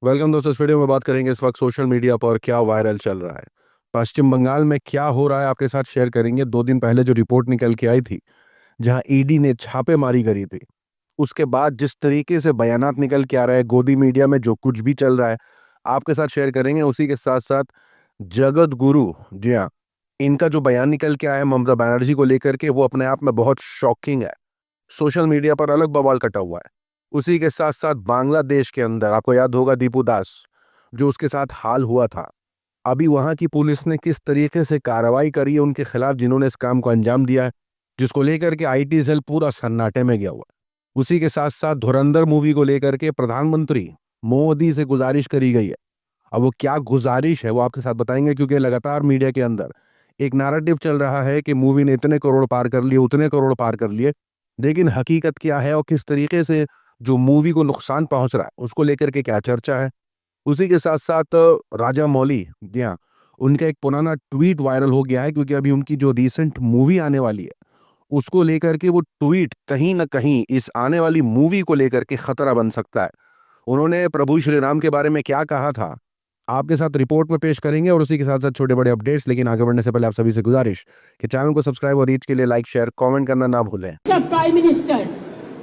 Welcome दोस्तों। इस video में बात करेंगे इस वक्त सोशल मीडिया पर क्या वायरल चल रहा है। पश्चिम बंगाल में क्या हो रहा है आपके साथ शेयर करेंगे। 2 दिन पहले जो रिपोर्ट निकल के आई थी, जहां ईडी ने छापेमारी करी थी, उसके बाद जिस तरीके से बयानात निकल के आ रहा है, गोदी मीडिया में जो कुछ भी चल रहा है, आपके साथ शेयर करेंगे। उसी के साथ साथ जगत गुरु, जी हाँ, इनका जो बयान निकल के आया है ममता बनर्जी को लेकर के, वो अपने आप में बहुत शॉकिंग है। सोशल मीडिया पर अलग बवाल कटा हुआ है। उसी के साथ साथ बांग्लादेश के अंदर आपको याद होगा दीपू दास, जो उसके साथ हाल हुआ था, अभी वहां की पुलिस ने किस तरीके से कार्रवाई करी है उनके खिलाफ, जिन्होंने इस काम को अंजाम दिया है, जिसको लेकर के आईटी सेल पूरा सन्नाटे में गया हुआ है। उसी के साथ साथ धुरंधर मूवी को लेकर के प्रधानमंत्री मोदी से गुजारिश करी गई है। अब वो क्या गुजारिश है वो आपके साथ बताएंगे, क्योंकि लगातार मीडिया के अंदर एक नैरेटिव चल रहा है कि मूवी ने इतने करोड़ पार कर लिए, उतने करोड़ पार कर लिए, लेकिन हकीकत क्या है और किस तरीके से जो मूवी को नुकसान पहुंच रहा है उसको लेकर के क्या चर्चा है। उसी के साथ साथ राजा मौली, जी हाँ, उनका एक पुराना ट्वीट वायरल हो गया है, क्योंकि अभी उनकी जो रिसेंट मूवी आने वाली है उसको लेकर के वो ट्वीट कहीं ना कहीं इस आने वाली मूवी को लेकर के खतरा बन सकता है। उन्होंने प्रभु श्री राम के बारे में क्या कहा था, आपके साथ रिपोर्ट में पेश करेंगे, और उसी के साथ साथ छोटे बड़े अपडेट्स। लेकिन आगे बढ़ने से पहले आप सभी से गुजारिश कि चैनल को सब्सक्राइब और रीच के लिए लाइक शेयर कमेंट करना ना भूलें। Prime minister,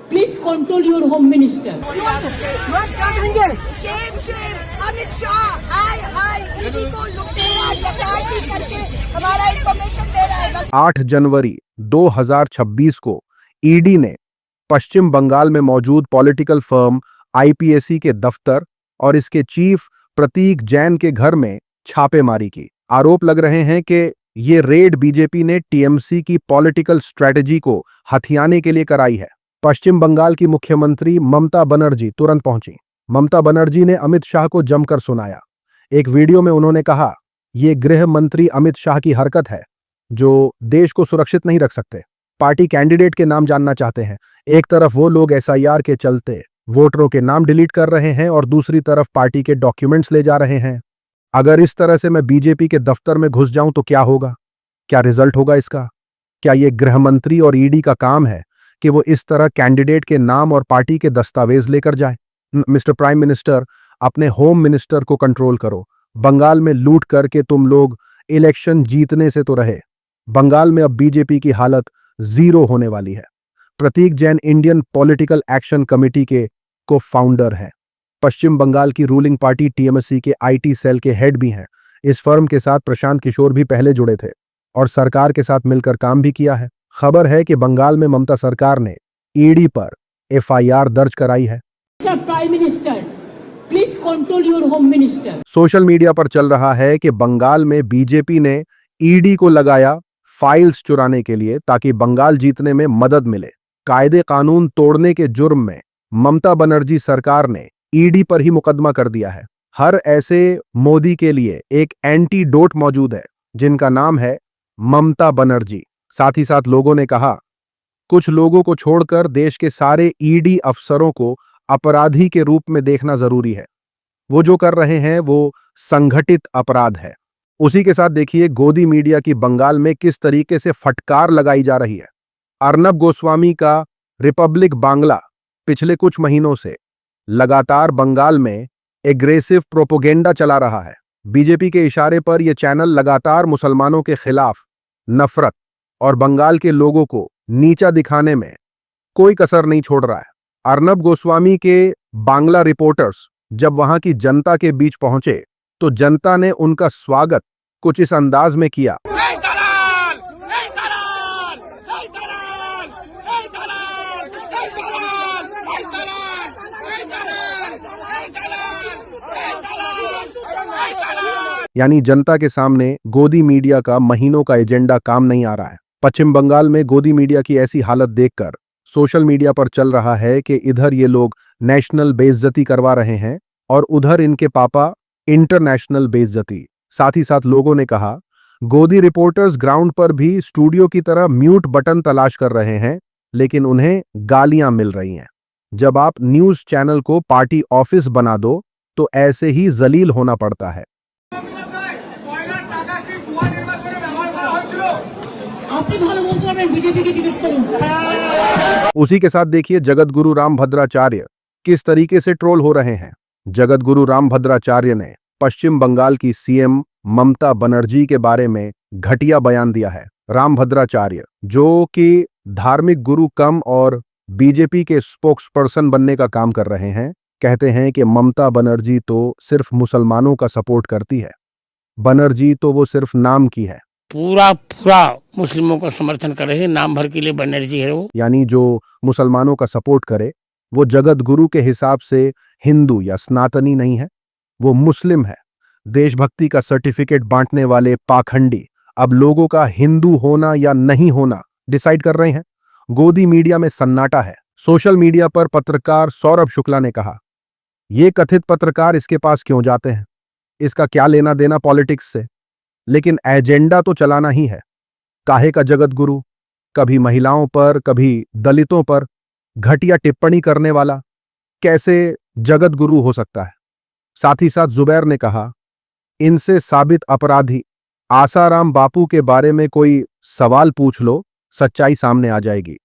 please control your home minister. क्या कहेंगे? शेम शेम अमित शाह हाय हाय इसी को लुटेरा डकैती करके हमारा इंफॉर्मेशन ले रहा है। 8 जनवरी 2026 को ईडी ने पश्चिम बंगाल में मौजूद पॉलिटिकल फर्म आईपीएसी के दफ्तर और इसके चीफ प्रतीक जैन के घर में छापेमारी की। आरोप लग रहे हैं कि ये रेड बीजेपी ने टीएमसी की पॉलिटिकल स्ट्रेटजी को हथियाने के लिए कराई है। पश्चिम बंगाल की मुख्यमंत्री ममता बनर्जी तुरंत पहुंची। ममता बनर्जी ने अमित शाह को जमकर सुनाया। एक वीडियो में उन्होंने कहा, ये गृह मंत्री अमित शाह की हरकत है जो देश को सुरक्षित नहीं रख सकते। पार्टी कैंडिडेट के नाम जानना चाहते हैं। एक तरफ वो लोग एसआईआर के चलते वोटरों के नाम डिलीट कर रहे हैं और दूसरी तरफ पार्टी के डॉक्यूमेंट्स ले जा रहे हैं। अगर इस तरह से मैं बीजेपी के दफ्तर में घुस जाऊं तो क्या होगा? क्या रिजल्ट होगा इसका? क्या ये गृह मंत्री और ईडी का काम है कि वो इस तरह कैंडिडेट के नाम और पार्टी के दस्तावेज लेकर जाए? मिस्टर प्राइम मिनिस्टर, अपने होम मिनिस्टर को कंट्रोल करो। बंगाल में लूट करके तुम लोग इलेक्शन जीतने से तो रहे। बंगाल में अब बीजेपी की हालत जीरो होने वाली है। Prateek Jain Indian political action committee के को फाउंडर हैं। पश्चिम बंगाल की रूलिंग पार्टी टीएमसी के आईटी सेल के हेड भी हैं। इस फर्म के साथ प्रशांत किशोर भी पहले जुड़े थे और सरकार के साथ मिलकर काम भी किया है। खबर है कि बंगाल में ममता सरकार ने ईडी पर एफआईआर दर्ज कराई है। Prime minister, please control your home minister. Social media पर चल रहा है कि बंगाल में बीजेपी ने ईडी को लगाया फाइल्स चुराने के लिए, ताकि बंगाल जीतने में मदद मिले। कायदे कानून तोड़ने के जुर्म में ममता बनर्जी सरकार ने ईडी पर ही मुकदमा कर दिया है। हर ऐसे मोदी के लिए एक एंटीडोट मौजूद है, जिनका नाम है ममता बनर्जी। साथ ही साथ लोगों ने कहा, कुछ लोगों को छोड़कर देश के सारे ईडी अफसरों को अपराधी के रूप में देखना जरूरी है। वो जो कर रहे हैं वो संगठित अपराध है। उसी के साथ देखिए गोदी मीडिया की बंगाल में किस तरीके से फटकार लगाई जा रही है। अर्नब गोस्वामी का रिपब्लिक बांग्ला पिछले कुछ महीनों से लगातार बंगाल में एग्रेसिव प्रोपोगेंडा चला रहा है। बीजेपी के इशारे पर यह चैनल लगातार मुसलमानों के खिलाफ नफरत और बंगाल के लोगों को नीचा दिखाने में कोई कसर नहीं छोड़ रहा है। अर्नब गोस्वामी के बांग्ला रिपोर्टर्स जब वहां की जनता के बीच पहुंचे तो जनता ने उनका स्वागत कुछ इस अंदाज में किया। यानी जनता के सामने गोदी मीडिया का महीनों का एजेंडा काम नहीं आ रहा है। पश्चिम बंगाल में गोदी मीडिया की ऐसी हालत देखकर सोशल मीडिया पर चल रहा है कि इधर ये लोग नेशनल बेइज्जती करवा रहे हैं और उधर इनके पापा इंटरनेशनल बेइज्जती। साथ ही साथ लोगों ने कहा, गोदी रिपोर्टर्स ग्राउंड पर भी स्टूडियो की तरह म्यूट बटन तलाश कर रहे हैं, लेकिन उन्हें गालियां मिल रही हैं। जब आप न्यूज चैनल को पार्टी ऑफिस बना दो तो ऐसे ही जलील होना पड़ता है। उसी के साथ देखिए जगत गुरु राम भद्राचार्य किस तरीके से ट्रोल हो रहे हैं। जगतगुरु रामभद्राचार्य ने पश्चिम बंगाल की सीएम ममता बनर्जी के बारे में घटिया बयान दिया है। रामभद्राचार्य, जो कि धार्मिक गुरु कम और बीजेपी के स्पोक्सपर्सन बनने का काम कर रहे हैं, कहते हैं कि ममता बनर्जी तो सिर्फ मुसलमानों का सपोर्ट करती है। बनर्जी तो वो सिर्फ नाम की है, पूरा मुस्लिमों का समर्थन कर रहे हैं, नाम भर के लिए बनर्जी है वो। यानी जो मुसलमानों का सपोर्ट करे वो जगत गुरु के हिसाब से हिंदू या सनातनी नहीं है, वो मुस्लिम है। देशभक्ति का सर्टिफिकेट बांटने वाले पाखंडी अब लोगों का हिंदू होना या नहीं होना डिसाइड कर रहे हैं। गोदी मीडिया में सन्नाटा है। सोशल मीडिया पर पत्रकार सौरभ शुक्ला ने कहा, ये कथित पत्रकार इसके पास क्यों जाते हैं, इसका क्या लेना देना पॉलिटिक्स से, लेकिन एजेंडा तो चलाना ही है। काहे का जगत गुरु, कभी महिलाओं पर कभी दलितों पर घटिया टिप्पणी करने वाला कैसे जगत गुरु हो सकता है। साथ ही साथ जुबैर ने कहा, इनसे साबित अपराधी आसाराम बापू के बारे में कोई सवाल पूछ लो, सच्चाई सामने आ जाएगी।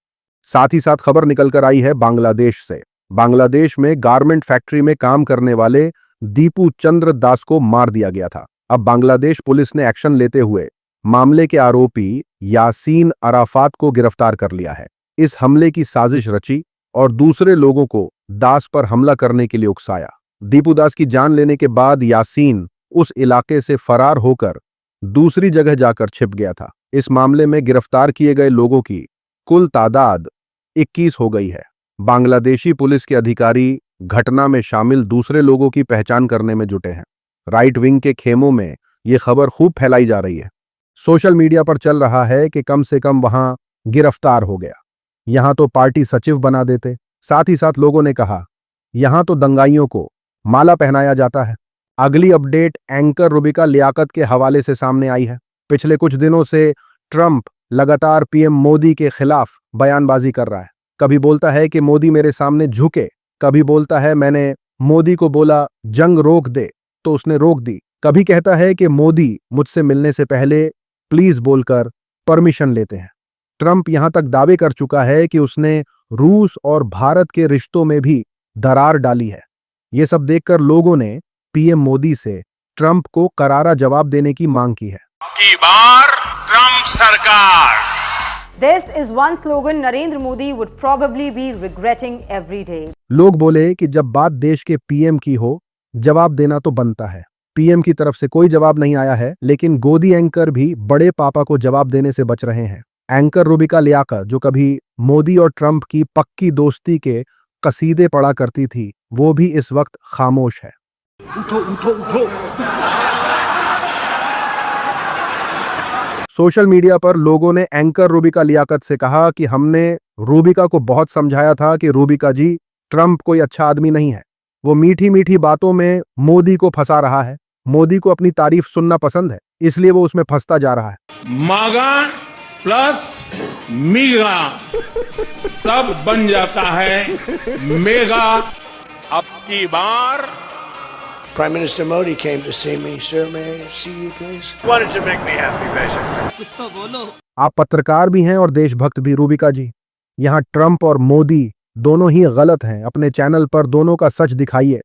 साथ ही साथ खबर निकलकर आई है बांग्लादेश से। बांग्लादेश में गारमेंट फैक्ट्री में काम करने वाले दीपू चंद्र दास को मार दिया गया था। अब बांग्लादेश पुलिस ने एक्शन लेते हुए मामले के आरोपी यासीन अराफात को गिरफ्तार कर लिया है। इस हमले की साजिश रची और दूसरे लोगों को दास पर हमला करने के लिए उकसाया। दीपू दास की जान लेने के बाद यासीन उस इलाके से फरार होकर दूसरी जगह जाकर छिप गया था। इस मामले में गिरफ्तार किए गए लोगों की कुल तादाद 21 हो गई है। बांग्लादेशी पुलिस के अधिकारी घटना में शामिल दूसरे लोगों की पहचान करने में जुटे हैं। राइट विंग के खेमों में यह खबर खूब फैलाई जा रही है। सोशल मीडिया पर चल रहा है कि कम से कम वहां गिरफ्तार हो गया, यहां तो पार्टी सचिव बना देते। साथ ही साथ लोगों ने कहा, यहां तो दंगाइयों को माला पहनाया जाता है। अगली अपडेट एंकर रुबिका लियाकत के हवाले से सामने आई है। पिछले कुछ दिनों से ट्रंप लगातार पीएम मोदी के खिलाफ बयानबाजी कर रहा है। कभी बोलता है कि मोदी मेरे सामने झुके, कभी बोलता है मैंने मोदी को बोला जंग रोक दे तो उसने रोक दी, कभी कहता है कि मोदी मुझसे मिलने से पहले प्लीज बोलकर परमिशन लेते हैं। ट्रंप यहां तक दावे कर चुका है कि उसने रूस और भारत के रिश्तों में भी दरार डाली है। ये सब देखकर लोगों ने पीएम मोदी से ट्रंप को करारा जवाब देने की मांग की है। की बार ट्रंप सरकार। This is one slogan Narendra Modi would probably be regretting every day. लोग बोले कि जब बात देश के पीएम की हो, जवाब देना तो बनता है। पीएम की तरफ से कोई जवाब नहीं आया है, लेकिन गोदी एंकर भी बड़े पापा को जवाब देने से बच रहे हैं। एंकर रुबिका लियाकत, जो कभी मोदी और ट्रंप की पक्की दोस्ती के कसीदे पढ़ा करती थी, वो भी इस वक्त खामोश है। उठो उठो उठो। सोशल मीडिया पर लोगों ने एंकर रुबिका लियाकत से कहा कि हमने रुबिका को बहुत समझाया था कि रुबिका जी, ट्रंप कोई अच्छा आदमी नहीं है, वो मीठी मीठी बातों में मोदी को फंसा रहा है। मोदी को अपनी तारीफ सुनना पसंद है, इसलिए वो उसमें फंसता जा रहा है। मागा प्लस मीगा तब बन जाता है मेगा। अब की बार Prime Minister Modi came to see me. Sir, may I see you, please? Wanted to make me happy, basically. आप पत्रकार भी हैं और देशभक्त भी रुबिका जी। यहाँ ट्रंप और मोदी दोनों ही गलत हैं। अपने चैनल पर दोनों का सच दिखाइए।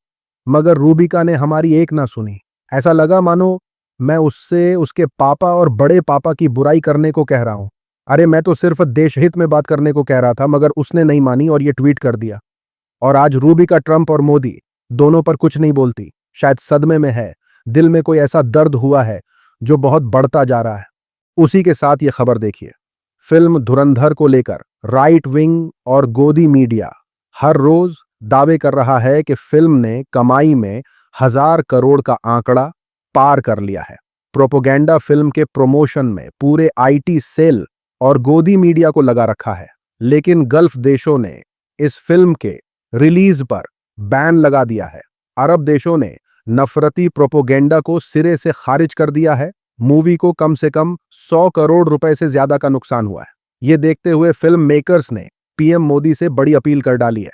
मगर रुबिका ने हमारी एक ना सुनी। ऐसा लगा मानो मैं उससे उसके पापा और बड़े पापा की बुराई करने को कह रहा हूं। अरे मैं तो सिर्फ देशहित में बात करने को कह रहा था, मगर उसने नहीं मानी और ये ट्वीट कर दिया। और आज रुबिका ट्रंप और मोदी दोनों पर कुछ नहीं बोलती। शायद सदमे में है, दिल में कोई ऐसा दर्द हुआ है जो बहुत बढ़ता जा रहा है। उसी के साथ ये खबर देखिए। फिल्म धुरंधर को लेकर राइट विंग और गोदी मीडिया हर रोज दावे कर रहा है कि फिल्म ने कमाई में 1000 करोड़ का आंकड़ा पार कर लिया है। प्रोपोगेंडा फिल्म के प्रमोशन में पूरे आईटी सेल और गोदी मीडिया को लगा रखा है। लेकिन गल्फ देशों ने इस फिल्म के रिलीज पर बैन लगा दिया है। अरब देशों ने नफरती प्रोपोगेंडा को सिरे से खारिज कर दिया है। मूवी को कम से कम 100 करोड़ रुपए से ज्यादा का नुकसान हुआ है। ये देखते हुए फिल्म मेकर्स ने पीएम मोदी से बड़ी अपील कर डाली है।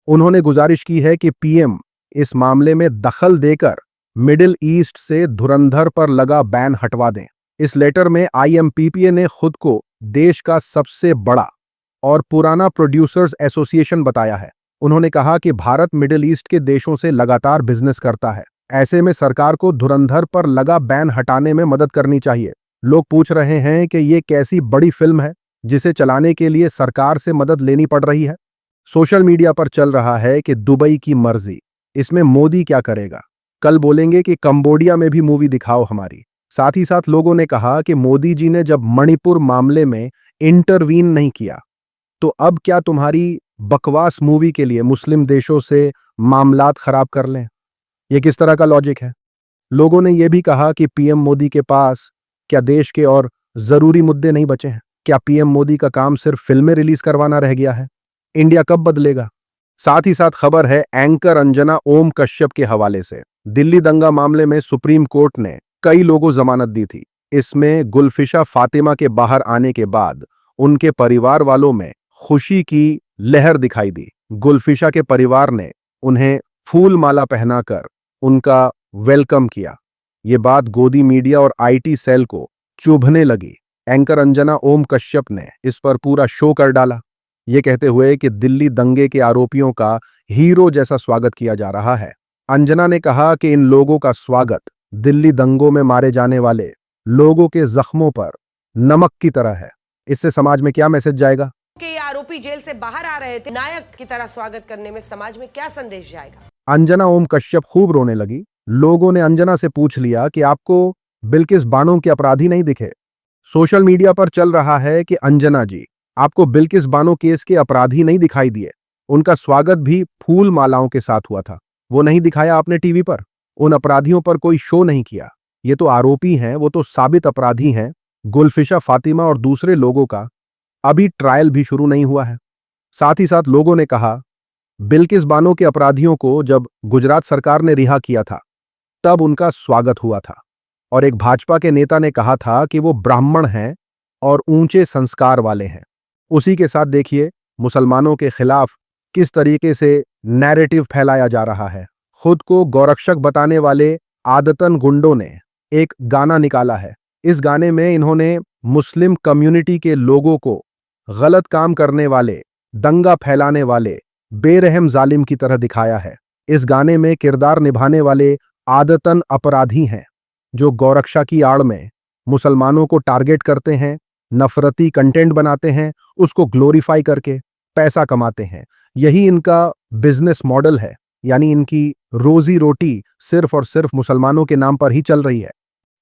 उन्होंने गुजारिश की है कि पीएम इस मामले में दखल देकर मिडिल ईस्ट से धुरंधर पर लगा बैन हटवा दें। इस लेटर में आईएमपीपीए ने खुद को देश का सबसे बड़ा और पुराना प्रोड्यूसर्स एसोसिएशन बताया है। उन्होंने कहा कि भारत मिडिल ईस्ट के देशों से लगातार बिजनेस करता है, ऐसे में सरकार को धुरंधर पर लगा बैन हटाने में मदद करनी चाहिए। लोग पूछ रहे हैं कि ये कैसी बड़ी फिल्म है जिसे चलाने के लिए सरकार से मदद लेनी पड़ रही है। सोशल मीडिया पर चल रहा है कि दुबई की मर्जी, इसमें मोदी क्या करेगा। कल बोलेंगे कि कंबोडिया में भी मूवी दिखाओ हमारी। साथ ही साथ लोगों ने कहा कि मोदी जी ने जब मणिपुर मामले में इंटरवीन नहीं किया तो अब क्या तुम्हारी बकवास मूवी के लिए मुस्लिम देशों से मामलात खराब कर लें। यह किस तरह का लॉजिक है। लोगों ने यह भी कहा कि पीएम मोदी के पास क्या देश के और जरूरी मुद्दे नहीं बचे हैं। क्या पीएम मोदी का काम सिर्फ फिल्में रिलीज करवाना रह गया है। इंडिया कब बदलेगा। साथ ही साथ खबर है एंकर अंजना ओम कश्यप के हवाले से। दिल्ली दंगा मामले में सुप्रीम कोर्ट ने कई लोगों जमानत दी थी। इसमें गुलफिशा फातिमा के बाहर आने के बाद उनके परिवार वालों में खुशी की लहर दिखाई दी। गुलफिशा के परिवार ने उन्हें फूल माला पहनाकर उनका वेलकम किया। ये बात गोदी मीडिया और आईटी सेल को चुभने लगी। एंकर अंजना ओम कश्यप ने इस पर पूरा शो कर डाला, ये कहते हुए कि दिल्ली दंगे के आरोपियों का हीरो जैसा स्वागत किया जा रहा है। अंजना ने कहा कि इन लोगों का स्वागत दिल्ली दंगों में मारे जाने वाले लोगों के जख्मों पर नमक की तरह है। इससे समाज में क्या मैसेज जाएगा कि आरोपी जेल से बाहर आ रहे थे, नायक की तरह स्वागत करने में समाज में क्या संदेश जाएगा। अंजना ओम कश्यप खूब रोने लगी। लोगों ने अंजना से पूछ लिया कि आपको बिल्किस बानो के अपराधी नहीं दिखे। सोशल मीडिया पर चल रहा है कि अंजना जी, आपको बिल्किस बानो केस के अपराधी नहीं दिखाई दिए। उनका स्वागत भी फूल मालाओं के साथ हुआ था, वो नहीं दिखाया आपने टीवी पर। उन अपराधियों पर कोई शो नहीं किया। ये तो आरोपी हैं, वो तो साबित अपराधी हैं। गुलफिशा फातिमा और दूसरे लोगों का अभी ट्रायल भी शुरू नहीं हुआ है। साथ ही साथ लोगों ने कहा बिल्किस बानो के अपराधियों को जब गुजरात सरकार ने रिहा किया था तब उनका स्वागत हुआ था। और एक भाजपा के नेता ने कहा था कि वो ब्राह्मण हैं और ऊंचे संस्कार वाले हैं। उसी के साथ देखिए मुसलमानों के खिलाफ किस तरीके से नैरेटिव फैलाया जा रहा है। खुद को गौरक्षक बताने वाले आदतन गुंडों ने एक गाना निकाला है। इस गाने में इन्होंने मुस्लिम कम्युनिटी के लोगों को गलत काम करने वाले, दंगा फैलाने वाले, बेरहम जालिम की तरह दिखाया है। इस गाने में किरदार निभाने वाले आदतन अपराधी हैं जो गौरक्षा की आड़ में मुसलमानों को टारगेट करते हैं, नफरती कंटेंट बनाते हैं, उसको ग्लोरीफाई करके पैसा कमाते हैं। यही इनका बिजनेस मॉडल है, यानी इनकी रोजी रोटी सिर्फ और सिर्फ मुसलमानों के नाम पर ही चल रही है।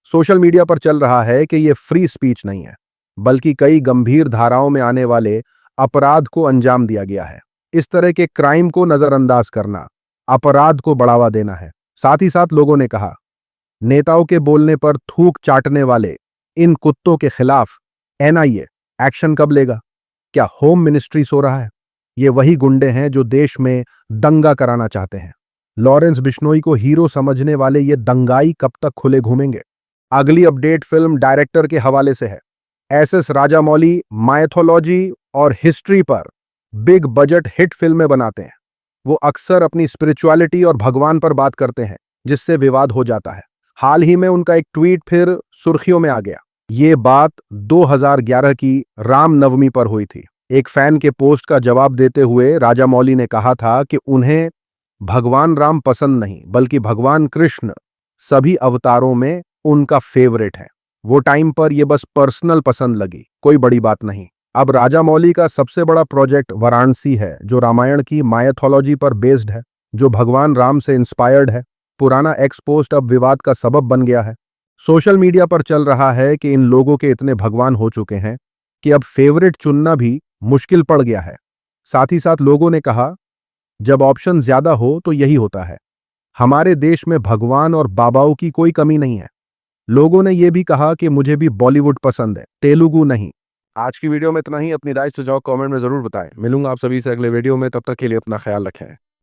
सोशल मीडिया पर चल रहा है कि यह फ्री स्पीच नहीं है, बल्कि कई गंभीर धाराओं में आने वाले अपराध को अंजाम दिया गया है। इस तरह के क्राइम को नजरअंदाज करना अपराध को बढ़ावा देना है। साथ ही साथ लोगों ने कहा नेताओं के बोलने पर थूक चाटने वाले इन कुत्तों के खिलाफ एनआईए एक्शन कब लेगा। क्या होम मिनिस्ट्री सो रहा है। ये वही गुंडे हैं जो देश में दंगा कराना चाहते हैं। लॉरेंस बिश्नोई को हीरो समझने वाले ये दंगाई कब तक खुले घूमेंगे। अगली अपडेट फिल्म डायरेक्टर के हवाले से है। एसएस राजामौली माइथोलॉजी और हिस्ट्री पर बिग बजट हिट फिल्में बनाते हैं। वो अक्सर अपनी स्पिरिचुअलिटी और भगवान पर बात करते हैं, जिससे विवाद हो जाता है। हाल ही में उनका एक ट्वीट फिर सुर्खियों में आ गया। ये बात 2011 की रामनवमी पर हुई थी। एक फैन के पोस्ट का जवाब देते हुए राजामौली ने कहा था कि उन्हें भगवान राम पसंद नहीं, बल्कि भगवान कृष्ण सभी अवतारों में उनका फेवरेट है। वो टाइम पर ये बस पर्सनल पसंद लगी, कोई बड़ी बात नहीं। अब राजामौली का सबसे बड़ा प्रोजेक्ट वाराणसी है, जो रामायण की माइथोलॉजी पर बेस्ड है, जो भगवान राम से इंस्पायर्ड है। पुराना एक्स पोस्ट अब विवाद का सबब बन गया है। सोशल मीडिया पर चल रहा है कि इन लोगों के इतने भगवान हो चुके हैं कि अब फेवरेट चुनना भी मुश्किल पड़ गया है। साथ ही साथ लोगों ने कहा जब ऑप्शन ज्यादा हो तो यही होता है। हमारे देश में भगवान और बाबाओं की कोई कमी नहीं है। लोगों ने यह भी कहा कि मुझे भी बॉलीवुड पसंद है, तेलुगु नहीं। आज की वीडियो में इतना ही। अपनी राय सुझाव कमेंट में जरूर बताएं। मिलूंगा आप सभी से अगले वीडियो में, तब तक के लिए अपना ख्याल रखें।